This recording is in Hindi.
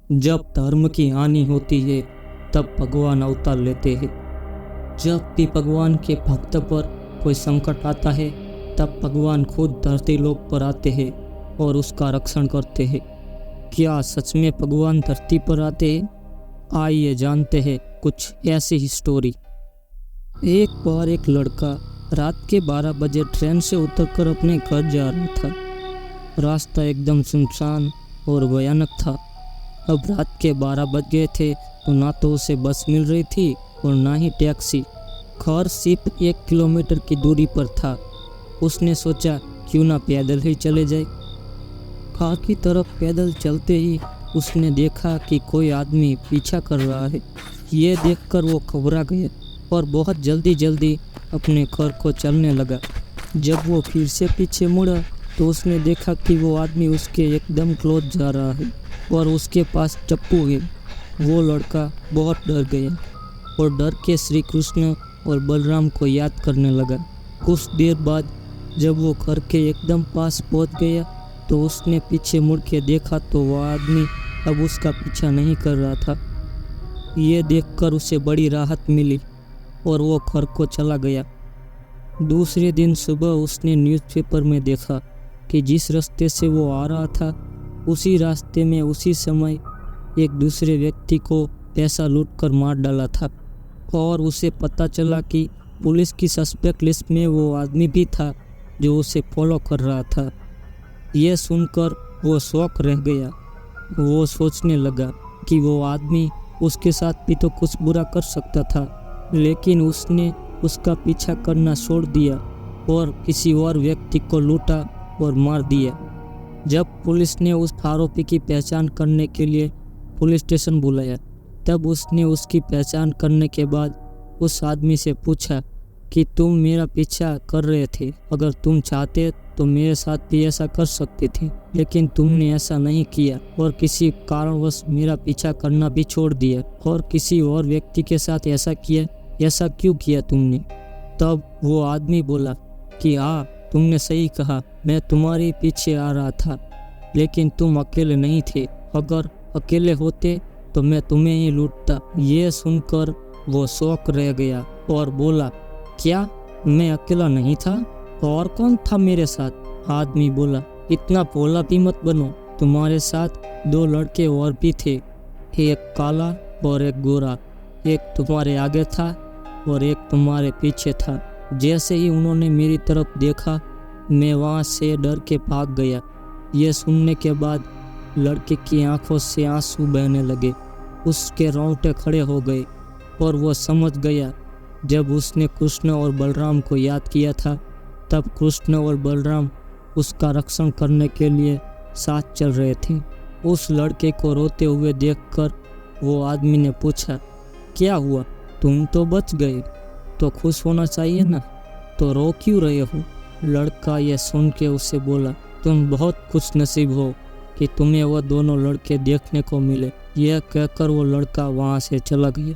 जब धर्म की हानि होती है तब भगवान अवतार लेते हैं। जब भी भगवान के भक्त पर कोई संकट आता है तब भगवान खुद धरती लोक पर आते हैं और उसका रक्षण करते हैं। क्या सच में भगवान धरती पर आते हैं? आइए जानते हैं कुछ ऐसी ही स्टोरी। एक बार एक लड़का रात के 12 बजे ट्रेन से उतरकर अपने घर जा रहा था। रास्ता एकदम सुनसान और भयानक था। अब रात के 12 बज गए थे तो ना तो उसे बस मिल रही थी और ना ही टैक्सी। घर सिर्फ 1 किलोमीटर की दूरी पर था। उसने सोचा क्यों ना पैदल ही चले जाए। घर की तरफ पैदल चलते ही उसने देखा कि कोई आदमी पीछा कर रहा है। ये देखकर वो घबरा गया और बहुत जल्दी अपने घर को चलने लगा। जब वो फिर से पीछे मुड़ा तो उसने देखा कि वो आदमी उसके एकदम क्लोज जा रहा है और उसके पास चप्पू है। वो लड़का बहुत डर गया और डर के श्री कृष्ण और बलराम को याद करने लगा। कुछ देर बाद जब वो घर के एकदम पास पहुंच गया तो उसने पीछे मुड़ के देखा तो वो आदमी अब उसका पीछा नहीं कर रहा था। ये देखकर उसे बड़ी राहत मिली और वो घर को चला गया। दूसरे दिन सुबह उसने न्यूज़पेपर में देखा कि जिस रास्ते से वो आ रहा था उसी रास्ते में उसी समय एक दूसरे व्यक्ति को पैसा लूटकर मार डाला था और उसे पता चला कि पुलिस की सस्पेक्ट लिस्ट में वो आदमी भी था जो उसे फॉलो कर रहा था। यह सुनकर वो शॉक रह गया। वो सोचने लगा कि वो आदमी उसके साथ भी तो कुछ बुरा कर सकता था, लेकिन उसने उसका पीछा करना छोड़ दिया और किसी और व्यक्ति को लूटा और मार दिया। जब पुलिस ने उस आरोपी की पहचान करने के लिए पुलिस स्टेशन बुलाया तब उसने उसकी पहचान करने के बाद उस आदमी से पूछा कि तुम मेरा पीछा कर रहे थे, अगर तुम चाहते तो मेरे साथ भी ऐसा कर सकते थे, लेकिन तुमने ऐसा नहीं किया और किसी कारणवश मेरा पीछा करना भी छोड़ दिया और किसी और व्यक्ति के साथ ऐसा किया। ऐसा क्यों किया तुमने? तब वो आदमी बोला कि हाँ, तुमने सही कहा, मैं तुम्हारे पीछे आ रहा था, लेकिन तुम अकेले नहीं थे। अगर अकेले होते तो मैं तुम्हें ही लूटता। ये सुनकर वो शॉक रह गया और बोला, क्या मैं अकेला नहीं था? और कौन था मेरे साथ? आदमी बोला, इतना भोला भी मत बनो, तुम्हारे साथ 2 लड़के और भी थे, एक काला और एक गोरा। एक तुम्हारे आगे था और एक तुम्हारे पीछे था। जैसे ही उन्होंने मेरी तरफ देखा मैं वहाँ से डर के भाग गया। यह सुनने के बाद लड़के की आंखों से आंसू बहने लगे। उसके रोंगटे खड़े हो गए और वो समझ गया। जब उसने कृष्ण और बलराम को याद किया था तब कृष्ण और बलराम उसका रक्षण करने के लिए साथ चल रहे थे। उस लड़के को रोते हुए देखकर वो आदमी ने पूछा, क्या हुआ? तुम तो बच गए, तो खुश होना चाहिए ना, तो रो क्यों रहे हो? लड़का यह सुन के उसे बोला, तुम बहुत खुश नसीब हो कि तुम्हें वह दोनों लड़के देखने को मिले। यह कहकर वो लड़का वहाँ से चला गया।